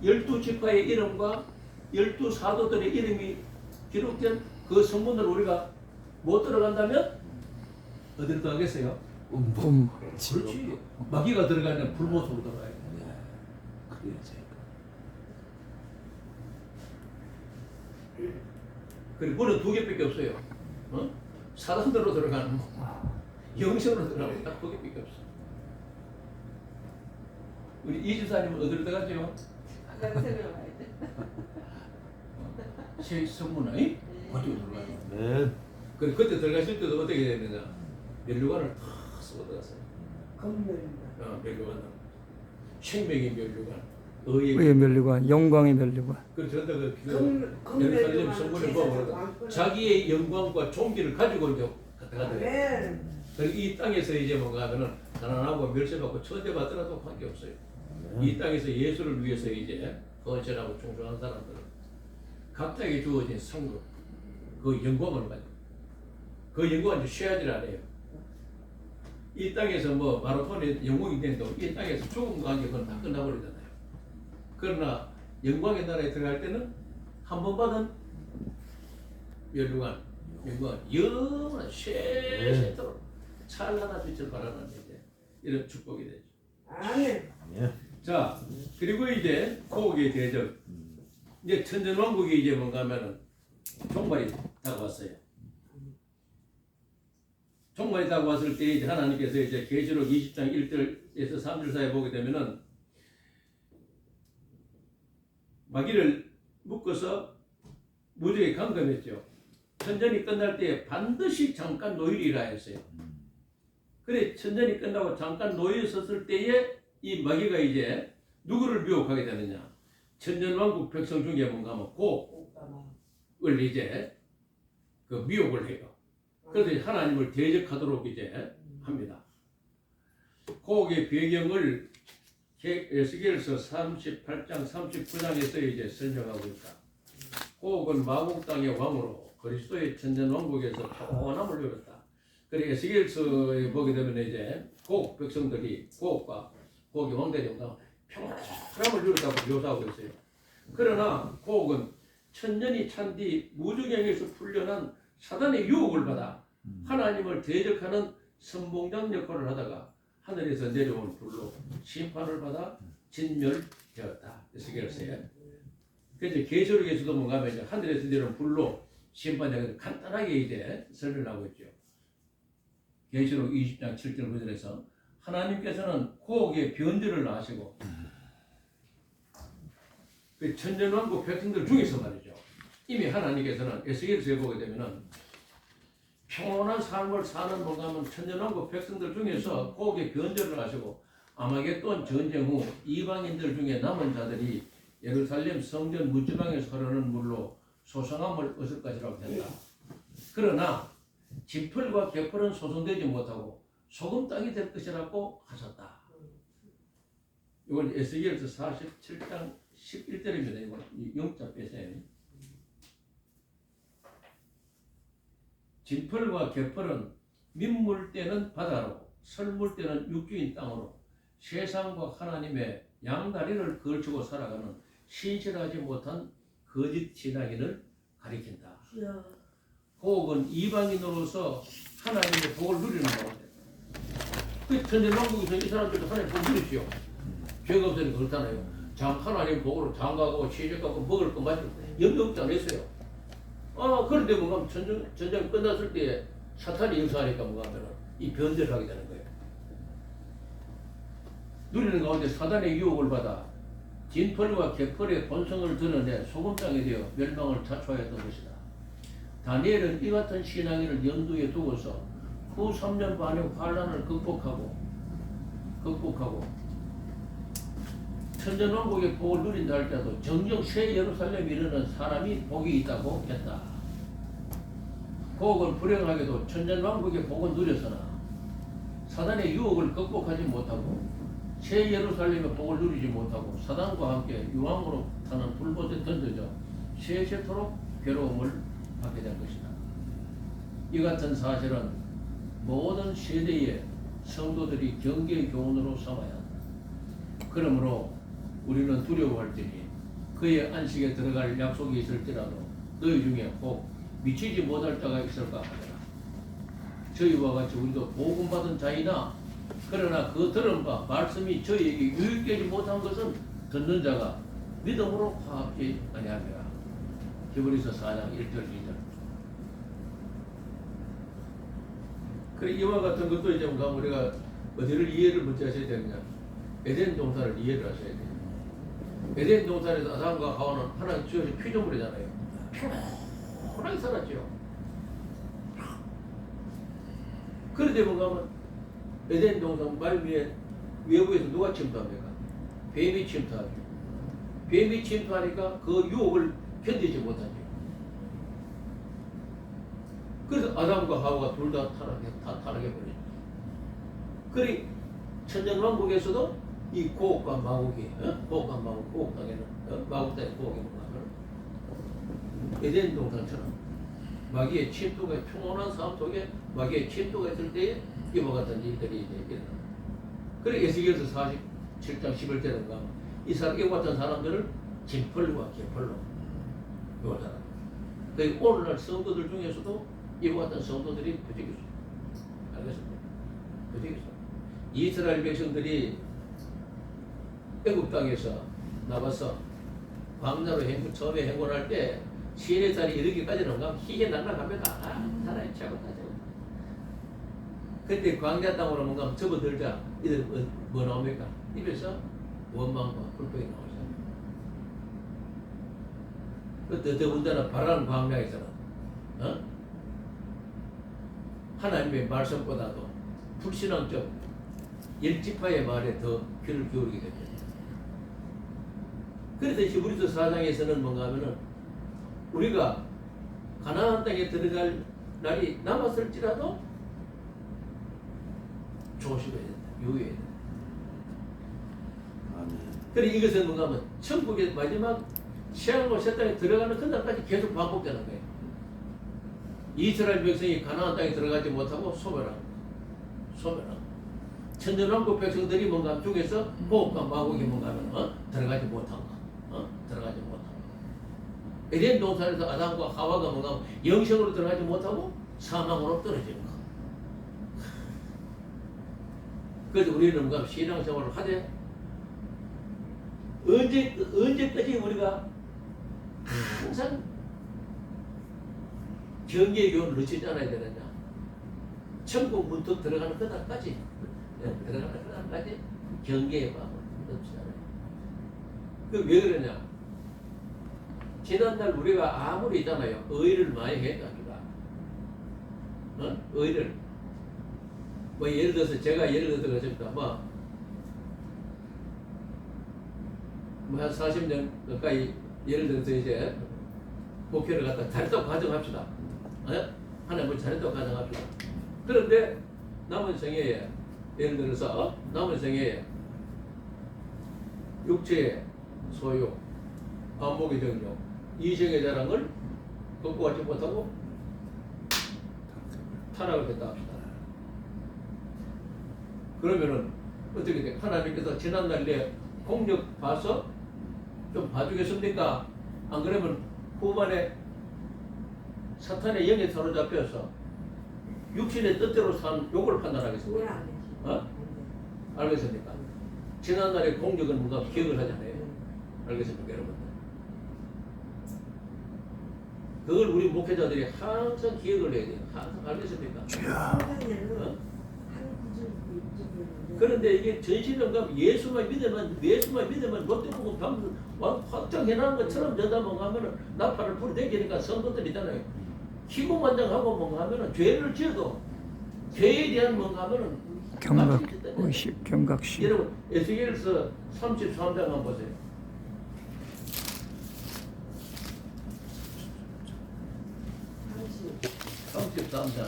12지파의 이름과 12사도들의 이름이 기록된 그 성문을 우리가 못 들어간다면 어디로 들어가겠어요? 그렇지. 마귀가 들어가는 불못으로 들어가야 돼. 그리고 문은 두 개밖에 없어요. 어? 사단으로 들어가는 문, 영성으로 들어가는 딱 두 개밖에 없어. 우리 이집사님은 어디로 들어가죠? 새 성문 아니? 어디로 들어가요? 네. 그때 들어가실 때도 어떻게 되느냐? 면류관을 탁 쓰고 들어갔어요. 면류관. 생명의 면류관, 의의 면류관, 영광의 면류관. 그래서 예루살렘 성문에 보면 자기의 영광과 존귀를 가지고 이제 갔다가더래요. 그리고 이 땅에서 이제 뭔가 하면은 가난하고 멸세받고 천대받더라도 관계없어요. 이 땅에서 예수를 위해서 이제 거절하고 충성한 사람들은 각자에게 주어진 상급, 그 영광을 가지고 그 영광은 이제 쉐어질 안 해요. 이 땅에서 뭐 마라톤에 영웅이 된다고 이 땅에서 죽음과 관계 그건 다 끝나버리잖아요. 그러나 영광의 나라에 들어갈 때는 한 번 받은 멸류관, 영광 영원한 쇠쇠토록 찬란한 빛을 발하는 이제 이런 축복이 되죠. 아멘. 자, 그리고 이제 고국의 대적, 이제 천전왕국이 이제 뭔가 하면은 종말이 다가왔어요. 종말이 다가왔을 때 이제 하나님께서 이제 계시록 20장 1절에서 3절 사이에 보게 되면은 마귀를 묶어서 무적에 감금했죠. 천전이 끝날 때 반드시 잠깐 노일이라 했어요. 그래 천전이 끝나고 잠깐 노일에 섰을 때에 이 마귀가 이제 누구를 미혹하게 되느냐? 천전왕국 백성 중에 뭔가 하면 곡을 이제 그 미혹을 해요. 그래서 하나님을 대적하도록 이제 합니다. 곡의 배경을 에스겔서 38장 39장에서 이제 설명하고 있다. 곡은 마곡 땅의 왕으로 그리스도의 천전 왕국에서 평온함을 누렸다. 그리고 에스겔서에 보게 되면 이제 곡 백성들이 곡과 곡의 왕들이 평온함을 누렸다고 묘사하고 있어요. 그러나 곡은 천년이 찬 뒤 무중행에서 풀려난 사단의 유혹을 받아 하나님을 대적하는 선봉장 역할을 하다가 하늘에서 내려온 불로 심판을 받아 진멸되었다. 에스겔서에. 그래서 계시록에서도 뭔가 하면 이제 하늘에서 내려온 불로 심판되는 간단하게 이제 설명하고 있죠. 계시록 20장 7절 9절에서 하나님께서는 고국의 변절을 하시고 그 천년왕국 백성들 중에서 말이죠. 이미 하나님께서는 에스겔서에 보게 되면은 평온한 삶을 사는 뭔가 하면 천년왕국 백성들 중에서 고국의 변절을 하시고 아마겟돈 전쟁 후 이방인들 중에 남은 자들이 예루살렘 성전 문지방에서 흐르는 물로 소성함을 얻을 것이라고 된다. 그러나 진펄과 개펄은 소성되지 못하고 소금 땅이 될 것이라고 하셨다. 이건 에스겔서 47장 11절입니다. 이건 영자 빼세요. 진펄과 개펄은 민물 때는 바다로, 설물 때는 육지인 땅으로 세상과 하나님의 양다리를 걸치고 살아가는 신실하지 못한 거짓 신앙인을 가리킨다. 복은 이방인으로서 하나님의 복을 누리는 가운데. 그 천년왕국에서 이 사람들도 하나님 복을 누리지요. 죄가 없으니까 그렇잖아요. 하나님 복으로 장가가고 시집가고 먹을 거 마실 거 염려 없지 않았어요. 그런데 뭔가 전쟁 끝났을 때 사탄이 역사하니까 뭔가 하면 이 변절을 하게 되는 거예요. 누리는 가운데 사단의 유혹을 받아 진펄과 개펄의 본성을 드러내 소금장이 되어 멸망을 자초하였던 것이다. 다니엘은 이 같은 신앙인을 염두에 두고서 후 3년 반의 환란을 극복하고 천전왕국의 복을 누린다 할지라도 정녕 새 예루살렘에 이르는 사람이 복이 있다고 했다. 곡은 불행하게도 천전왕국의 복을 누렸으나 사단의 유혹을 극복하지 못하고 새 예루살렘의 복을 누리지 못하고 사단과 함께 유황으로 타는 불못에 던져져 세세토록 괴로움을 받게 된 것이다. 이 같은 사실은 모든 세대의 성도들이 경계의 교훈으로 삼아야 한다. 그러므로 우리는 두려워할 때니 그의 안식에 들어갈 약속이 있을지라도 너희 중에 꼭 미치지 못할 자가 있을까 하더라. 저희와 같이 우리도 복음받은 자이나 그러나 그 들은 바 말씀이 저희에게 유익되지 못한 것은 듣는 자가 믿음으로 화합지 아니하리라. 히브리서 4장 1절 2절. 그래 이와 같은 것도 이제 뭔가 우리가 어디를 이해를 먼저 하셔야 되느냐. 에덴 동산을 이해를 하셔야 돼요. 에덴 동산에서 아담과 하와는 하나님 주어진 피조물이잖아요. 편하게 살았죠. 그런데 뭔가 하면 에덴 동산 말미에 외부에서 누가 침투합니까? 뱀이 침투하죠. 뱀이 침투하니까 그 유혹을 견디지 못하죠. 그래서 아담과 하와가 둘 다 타락해버리죠. 그리 천년왕국에서도 이 고혹과 마곡이, 고혹과 마곡, 고혹 땅에는, 마곡 땅에 고혹이 뭔가 에덴 동산처럼 마귀의 침투가, 평온한 삶 속에 마귀의 침투가 있을 때에 이와 같은 일들이 이제 일어납니다. 그래 에스겔서 47장 11절에 가면 이와 같은 사람들을 진펄과 개펄로 묘사합니다. 그러니까 오늘날 성도들 중에서도 이와 같은 성도들이 부족했어요. 알겠습니까? 부족했어요. 이스라엘 백성들이 애굽 땅에서 나와서 광야로 처음에 행군할 때 시내 살이 이르기까지는 가 희게 날아갑니다. 하나님 최고다. 그때 광야 땅으로 뭔가 접어들자 이들 뭐 나옵니까? 입에서 원망과 불평이 나오잖아요. 그때 더군다나 바람 광야에서는 하나님의 말씀보다도 불신앙적 열지파의 말에 더 귀를 기울이게 됩니다. 그래서 히브리서 4장에서는 뭔가 하면은 우리가 가나안 땅에 들어갈 날이 남았을지라도 조심해야 된다. 유의해야 된다. 그래 이것은 뭔가 하면 천국의 마지막 시한과 새 땅에 들어가는 그날까지 계속 반복되는 거예요. 이스라엘 백성이 가나안 땅에 들어가지 못하고 소멸한 천년왕국 백성들이 뭔가 중에서 고혹과 마곡이 뭔가 하면 들어가지 못한 거, 들어가지 못한 거. 에덴 동산에서 아담과 하와가 뭔가 영생으로 들어가지 못하고 사망으로 떨어진 거. 그래서 우리는 뭔가 신앙생활을 하되 언제까지 우리가 항상 경계의 교훈을 놓치지 않아야 되느냐. 천국 문턱 들어가는 그날까지 경계의 마음을 놓치지 않아요. 왜 그러냐. 지난날 우리가 아무리 있잖아요. 의를 많이 했답니다. 의를 뭐 예를 들어서 제가 그렇습니다. 한 40년 가까이 예를 들어서 이제 목회를 갖다 잘했다고 가정합시다. 하나님을 잘했다고 가정합시다. 그런데 남은 생애에 예를 들어서 남은 생애에 육체의 소유, 안목의 정욕, 이성의 자랑을 극복하지 못하고 타락을 했다 합시다. 그러면은 어떻게 돼? 하나님께서 지난날 내 공력 봐서 좀 봐주겠습니까? 안 그러면 후반에 사탄의 영에 사로잡혀서 육신의 뜻대로 산 요걸 판단하겠습니까? 알겠습니까? 지난날의 공력은 뭔가 기억을 하잖아요. 알겠습니까, 여러분? 그걸 우리 목회자들이 항상 기억을 해야 돼요. 항상 알겠습니까? 그런데 이게 전신영감 예수만 믿으면 못되고 방금 확정해놓은 것처럼 저다 뭔가 하면은 나팔을 불어대기니까 성도들 있잖아요. 기고만장하고 뭔가 하면은 죄를 지어도 죄에 대한 뭔가 하면은 의식, 경각심. 여러분 에스겔서 33장 한번 보세요. 33장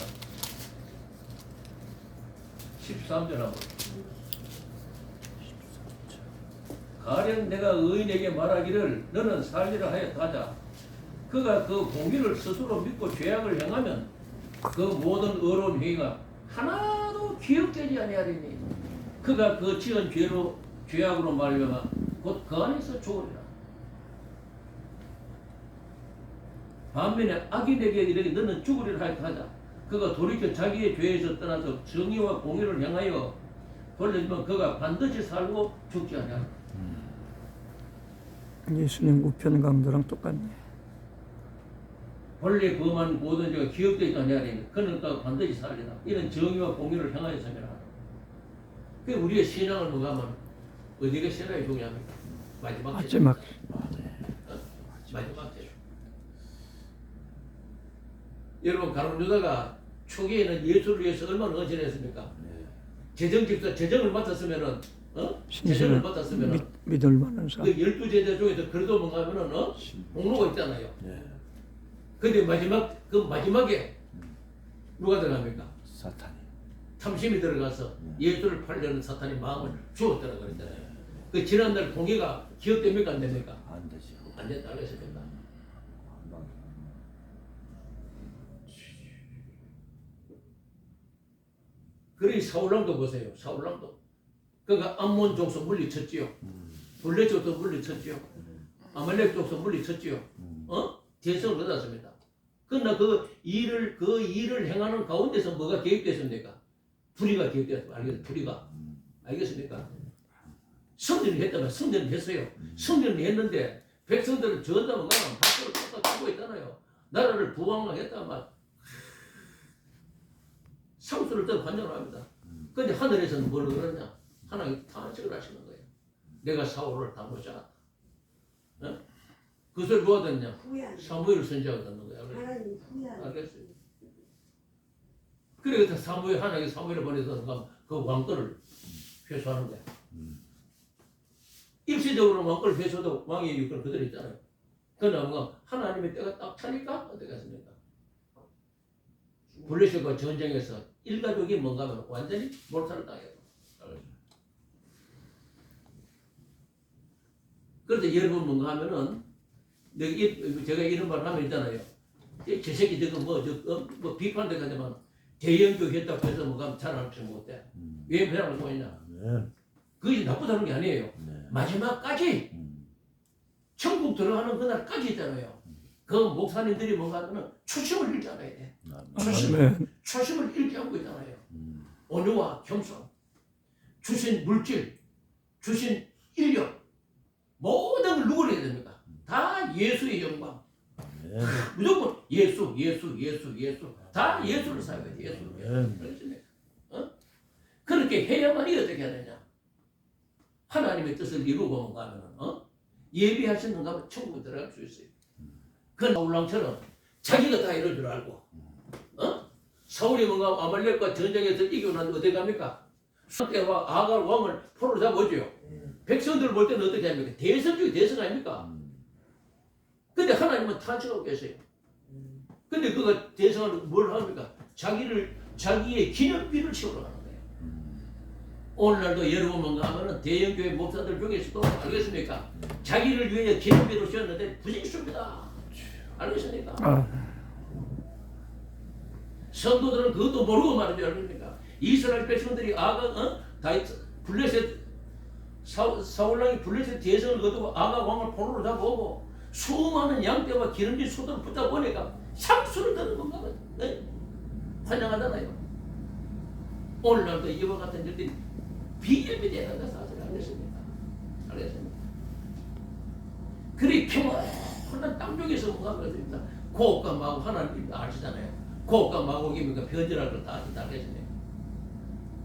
13절 한번. 가령 내가 의인에게 말하기를 너는 살리라 하였다자 그가 그 공의를 스스로 믿고 죄악을 행하면 그 모든 의로운 행위가 하나도 기억되지 아니하리니 그가 그 지은 죄악으로 말미암아 곧 그 안에서 죽으리라. 반면에 악인에게 이르게 너는 죽으리라 하자. 그가 돌이켜 자기의 죄에서 떠나서 정의와 공의를 향하여 돌려주면 그가 반드시 살고 죽지 않냐. 예수님 우편 강도랑 똑같네. 본래 범한 모든 죄가 기억되지 않냐니 그는 반드시 살리라. 이런 정의와 공의를 향하여 살리라. 그 우리의 신앙을 보면 어디가 신앙이 중요합니까? 마지막 마지막. 마지막 제. 여러분 가룟 유다가 초기에는 예수를 위해서 얼마나 헌신했습니까? 재정집사 재정을 맡았으면은 재정을 맡았으면은 믿을 만한 그 사람. 12제자 중에서 그래도 뭔가 하면은 공로가 있잖아요. 근데 마지막에 누가 들어갑니까? 사탄이. 탐심이 들어가서 예수를 팔려는 사탄이 마음을 주었다고 그랬잖아요. 그 지난날 공예가 기억됩니까? 안 됩니까? 안 되죠. 안 된다고 했습니다. 그러니 사울왕도 보세요. 사울왕도 그가 암몬 족속 물리쳤지요. 블레 족속 물리쳤지요. 아말렉 족속 물리쳤지요. 대성을 얻었습니다. 그러나 그 일을 행하는 가운데서 뭐가 개입됐습니까? 불의가 개입됐습니다. 알겠습니까? 불의가. 알겠습니까? 성전을 했다면 성전을 했어요. 성전을 했는데 백성들은 전담을 가면 밖으로 쫓아 주고 있잖아요. 나라를 부왕하겠다만 상수를 더 관장을 합니다. 그런데 하늘에서는 뭘 그러냐? 하나님 탄식을 하시는 거예요. 내가 사울을 다 못잡았다. 그것을 누가 듣냐? 사무엘 선지자가 듣는 거야. 하나님 후회하는. 알겠어요. 그래서 하나님이 사무엘을 보내서 그 왕권을 회수하는 거야. 일시적으로 왕권을 회수도 왕의 유권 그대로 있잖아요. 그러나 하나님의 때가 딱 차니까 어떻게 했습니까? 블레셋과 전쟁에서 일가족이 뭔가 하면 완전히 몰살을 당해요. 그래서 여러분 뭔가 하면은 제가 이런 말 하면 있잖아요. 저 새끼 저거 뭐 비판도 하지만 대연교 했다고 해서 뭔가 자랑하지 못해. 왜 자랑을 못했냐? 그것이 나쁘다는 게 아니에요. 마지막까지 천국 들어가는 그날까지 있잖아요. 그 목사님들이 뭔가 하면 초심을 잃지 않아야 돼. 초심을 잃지 않고 있잖아요. 온유와 겸손, 주신 물질, 주신 인력, 모든 걸 누구를 해야 됩니까? 다 예수의 영광. 무조건 예수. 다 예수를 사용해야 돼. 예수를. 그렇습니까? 그렇게 해야만이 어떻게 하느냐? 하나님의 뜻을 이루고 뭔가 하면 예비하셨는가 하면 천국에 들어갈 수 있어요. 그 사울왕처럼 자기가 다 이럴 줄 알고 사울이 뭔가 아말렉과 전쟁에서 이기고 난 어디 갑니까? 상대와 아갈 왕을 포로로 잡아오죠. 백성들 볼 때는 어떻게 합니까? 대성 중에 대성 아닙니까? 근데 하나님은 탄식하고 계세요. 근데 그가 대성을 뭘 합니까? 자기의 기념비를 채우러 가는 거예요. 오늘날도 여러분 뭔가 하면은 대형교회 목사들 중에서도 알겠습니까? 자기를 위해 기념비를 세웠는데 부직수입니다. 알겠습니까? 성도들은 그것도 모르고 말하지 않습니까? 이스라엘 백성들이 블레셋 사울왕이 블레셋 대성을 거두고 아가 왕을 포로로 잡아오고 수많은 양떼와 기름진 소들을 붙다 보니까 상수를 드는 건가 봐요. 네? 환영하잖아요. 오늘날도 이와 같은 일들이 비일비재한 것을 아직 알겠습니까? 알겠습니까? 그리 평온한 땅 중에서 뭔가 그렇습니다. 고업과 마곡 하나님 아시잖아요. 고업과 마곡이니까 변절할 걸 다 알겠습니까?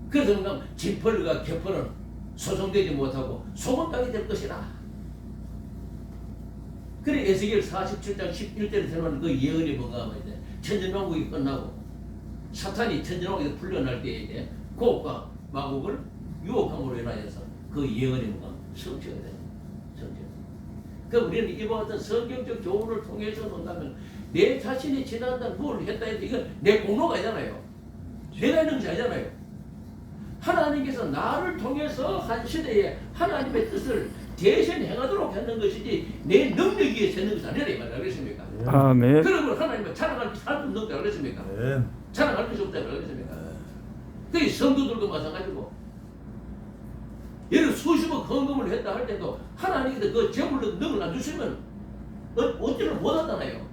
그래서 뭔가 진펄과 개펄은 소송되지 못하고 소금 땅이 될 것이라. 그래 에스겔 47장 11절에 들어가는 그 예언이 뭔가 하면 이제 천년왕국이 끝나고 사탄이 천년왕국에서 풀려날 때에 이제 고업과 마곡을 유혹함으로 인하여서 그 예언이 뭔가 성취가 돼요. 그 우리는 이와 같은 성경적 교훈을 통해서 뭔가면 내 자신이 지난달 뭘 했다 해도 이건 내 공로가 아니잖아요. 내가 있는 것이 아니잖아요. 하나님께서 나를 통해서 한 시대에 하나님의 뜻을 대신 행하도록 했는 것이지 내 능력 위에 서는 것이 아니라 이 말이야. 그렇습니까? 아멘. 그러면 하나님은 자랑할 것이 하나도 없는 거야. 그렇습니까? 자랑할 것이 없다. 그렇습니까? 그 성도들도 마찬가지고 예를 수십억 헌금을 했다 할 때도 하나님께서 그 재물로 능을 안 주시면 어찌를 못하잖아요.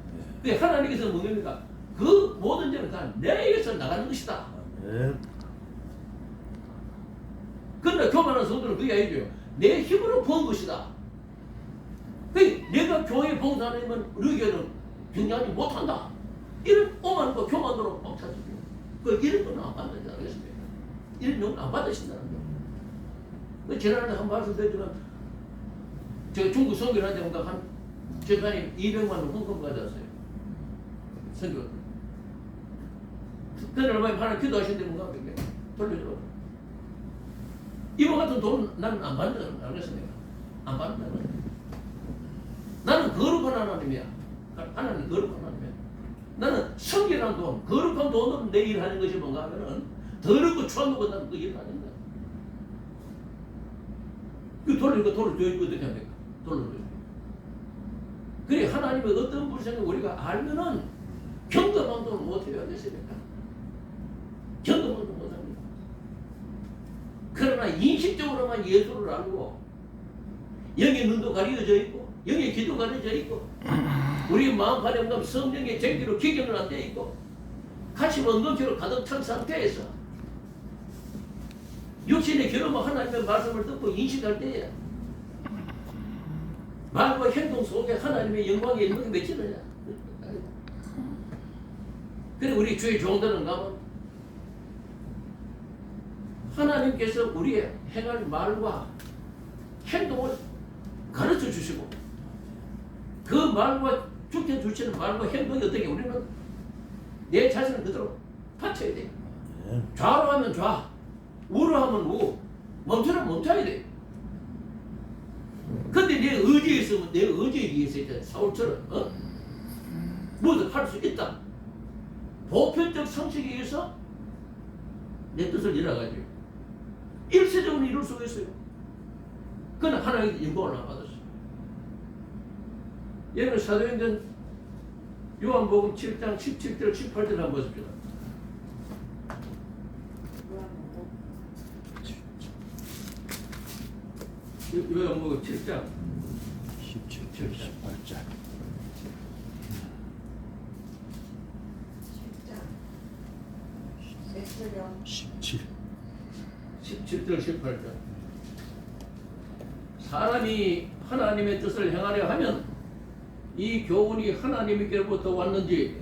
그 하나님께서 뭐입니까? 그 모든 죄는 다 내에게서 나가는 것이다. 그러나 교만한 성도는 그게 아니죠. 내 힘으로 번 것이다. 내가 교회 봉사하면 우리 교회는 경영하지 못한다. 이런 오만과 교만으로 벅차지고 이런 거는 안 받는지 알겠습니까? 이런 용은 안 받으신다는 거. 지난번에 한 말씀 드렸지만 제가 중국 선교를 할 때 한 재판이 200만 원 헌금 가져왔어요. 선교. 그날 얼마에 하나 기도하신다는 건가? 돌려줘. 이와 같은 돈 나는 안 받는다는 거 알겠습니까? 안 받는다는 거야. 나는 거룩한 하나님이야. 하나님 거룩한 하나님이야. 나는 성결한 돈, 거룩한 돈으로 내 일하는 것이 뭔가 하면은 더럽고 추하고 나는 그 일을 하는 거야. 그 돌리니까 돈을 줘야지 어떻게 합니까? 돈을 줘야지. 그래 하나님의 어떤 불쌍을 우리가 알면은 경험한 돈을 못해야 되십니까? 경험한 돈 못합니다. 그러나 인식적으로만 예수를 알고 영의 눈도 가려져 있고 영의 귀도 가려져 있고 우리 마음판에 온다면 성령의 쟁기로 기경을 안 돼 있고 가시 엉겅퀴로 가득 찬 상태에서 육신의 결혼과 하나님의 말씀을 듣고 인식할 때에 말과 행동 속에 하나님의 영광이 있는 게 맺히느냐. 그래 우리 주의 종들은 가면 하나님께서 우리의 행할 말과 행동을 가르쳐 주시고 그 말과 주께 주시는 말과 행동이 어떻게 우리는 내 자신을 그대로 바쳐야 돼. 좌로 하면 좌, 우로 하면 우, 멈추면 멈춰야 돼. 근데 내 의지에 있으면 내 의지에 의해서 있잖아. 사울처럼 뭐든 할 수 있다. 보편적 상식에 의해서 내 뜻을 이뤄가지고 일시적으로 이룰 수가 있어요. 그러나 하나님의 영광을 안 받았어요. 여러분 사도행전 요한복음 7장 17절 18절 한번 보십시오. 요한복음 7장 17절 18절 17절 18절 사람이 하나님의 뜻을 행하려 하면 이 교훈이 하나님께로부터 왔는지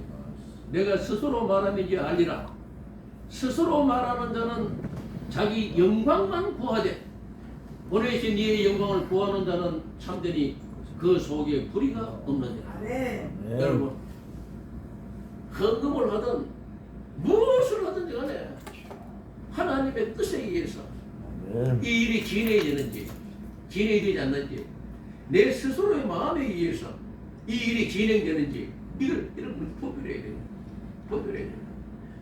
내가 스스로 말함인지 알리라. 스스로 말하는 자는 자기 영광만 구하되 보내신 이의 영광을 구하는 자는 참되니 그 속에 불의가 없느니라. 여러분 헌금을 하든 무엇을 하든지 간에 하나님의 뜻에 의해서 이 일이 진행되는지 진행되지 않는지 내 스스로의 마음에 의해서 이 일이 진행되는지 이런 걸 분별해야 돼요. 분별해야 돼요.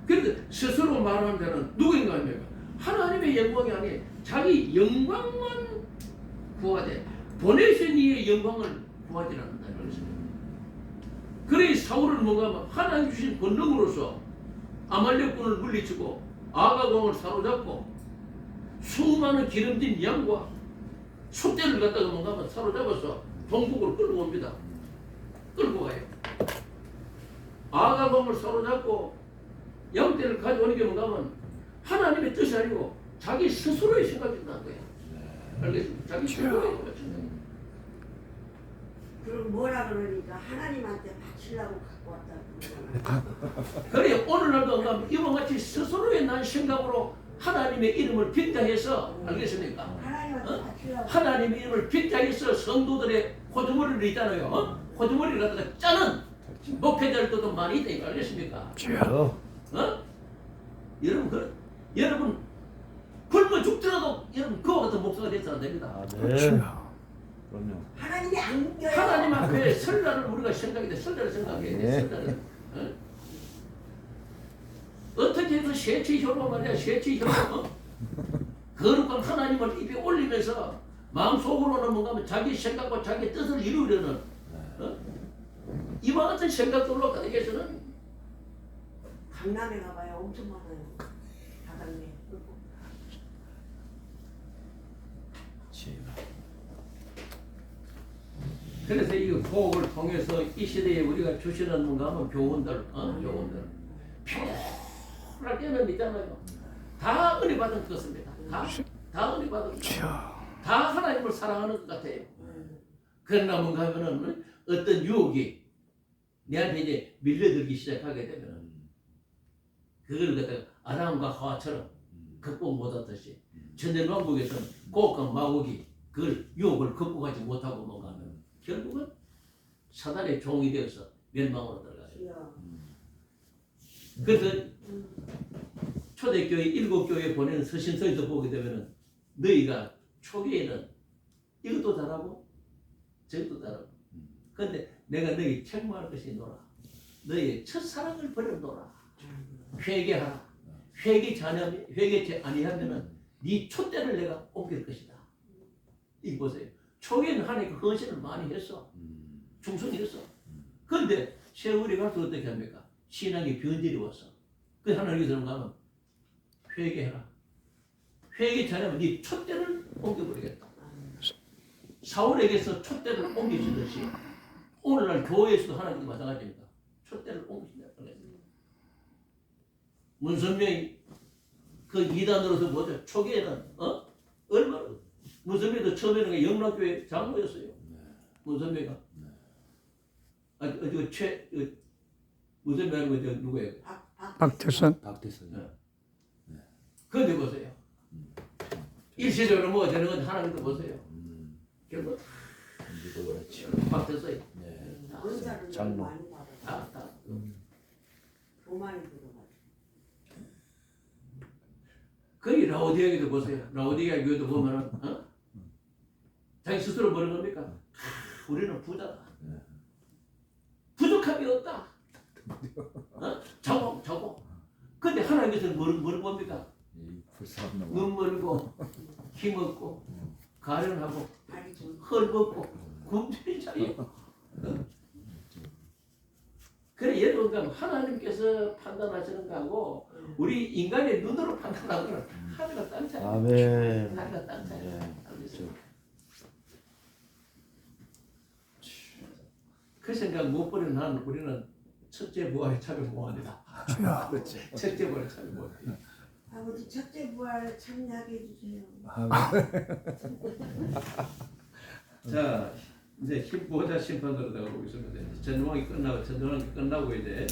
그런데 스스로 말하는 자는 누구인가 하면 하나님의 영광이 아니에요. 자기 영광만 구하되 보내신 이의 영광을 구하지 않는다는 것입니다. 그래 사울은 뭔가 하면 하나님 주신 권능으로서 아말렉군을 물리치고 아가공을 사로잡고 수많은 기름진 양과 숫대를 갖다가 뭔가 하면 사로잡아서 동북으로 끌고 옵니다. 끌고 가요. 아가공을 사로잡고 양떼를 가져오는 게 뭔가 하면 하나님의 뜻이 아니고 자기 스스로의 생각이 난 거야. 알겠습니까? 자기 스스로의 생각이. 그럼 뭐라 그러니까 하나님한테 바치려고 갖고 왔다고 그러잖아. 그래 오늘날도 이와 같이 스스로의 난 생각으로 하나님의 이름을 빗자해서 알겠습니까? 하나님한테 바치려고. 하나님의 이름을 빗자해서 성도들의 호주머니를 있잖아요. 호주머니를 갖다가 짜는 목회자들도 많이 있다. 이거 알겠습니까? 여러분 굶어 죽더라도 여러분 그와 같은 목사가 돼서 안 됩니다. 그럼요. 하나님이 안 껴요. 하나님 앞에 설날을 우리가 생각해야 돼. 설날을 생각해야 돼. 설날을. 어떻게 해서 쇠치혀로 말이야. 쇠치혀로 거룩한 하나님을 입에 올리면서 마음속으로는 뭔가 하면 자기 생각과 자기 뜻을 이루려는 이와 같은 생각들로 가득해서는 강남에 가봐요. 엄청 많아요. 바닥에. 제가 그래서 이 호흡을 통해서 이 시대에 우리가 주시는 뭔가 하면 교훈들, 교훈들. 편하게는 있잖아요. 다 은혜 받은 것입니다. 다 은혜 받은 것. 다 하나님을 사랑하는 것 같아요. 그러나 뭔가 하면은 어떤 유혹이 내한테 이제 밀려들기 시작하게 되면은 그걸 갖다가 아담과 하와처럼 극복 못하듯이 천년왕국에서는 고혹과 마곡이 그걸 유혹을 극복하지 못하고 뭔가 하면 결국은 사단의 종이 되어서 멸망으로 들어가요. 그래서 초대교회 일곱 교회 보내는 서신서에도 보게 되면은 너희가 초기에는 이것도 잘하고 저것도 잘하고 그런데 내가 너희 책망할 것이 노라. 너희의 첫사랑을 버려놓으라. 회개하라. 회개치 아니하면은 네 촛대를 내가 옮길 것이다. 이거 보세요. 초기에는 하나님께 헌신을 많이 했어. 충성했어. 그런데 세월이 갈수록 어떻게 합니까? 신앙이 변질이 왔어. 그 하나님께서 가면 회개해라. 회개치 않으면 네 촛대를 옮겨버리겠다. 사울에게서 촛대를 옮기시듯이 오늘날 교회에서도 하나님과 마찬가지입니다. 촛대를 옮기신다. 문선명이 그 이단으로서 뭐죠? 초기에는 얼마나 문선명도 처음에는 영락교회 장로였어요. 문선명이가 문선명이 누구예요? 박태선. 박태선. 그런데 보세요. 일시적으로 뭐 되는 건 하나님도 보세요. 결국 이도 그렇죠. 박태서요. 네. 은사를 장로. 많이 받아. 다. 더 많이 들어가지고. 거기 라오디아에도 보세요. 라오디아 교회도 보면은 자기 스스로 뭐라는 겁니까? 우리는 부자다. 부족함이 없다. 자고. 근데 하나님께서는 뭐를 봅니까? 이 불쌍한 눈 멀고 힘없고 가련하고 아니죠. 헐벗고 굶주린 자예요. 그래 여러분 하나님께서 판단하시는 거하고 우리 인간의 눈으로 판단하는 거는 하늘과 땅 차이. 아멘. 하늘과 땅 차이. 네. 그 생각 못 버리는 한 우리는 첫째 부활에 참여못합니다. 그렇지. 첫째 부활에 참여못합니다. 아버지 첫째 부활 참여하게 해주세요. 자 이제 보호자 심판으로 들어가고 있습니다. 전왕이 끝나고 이제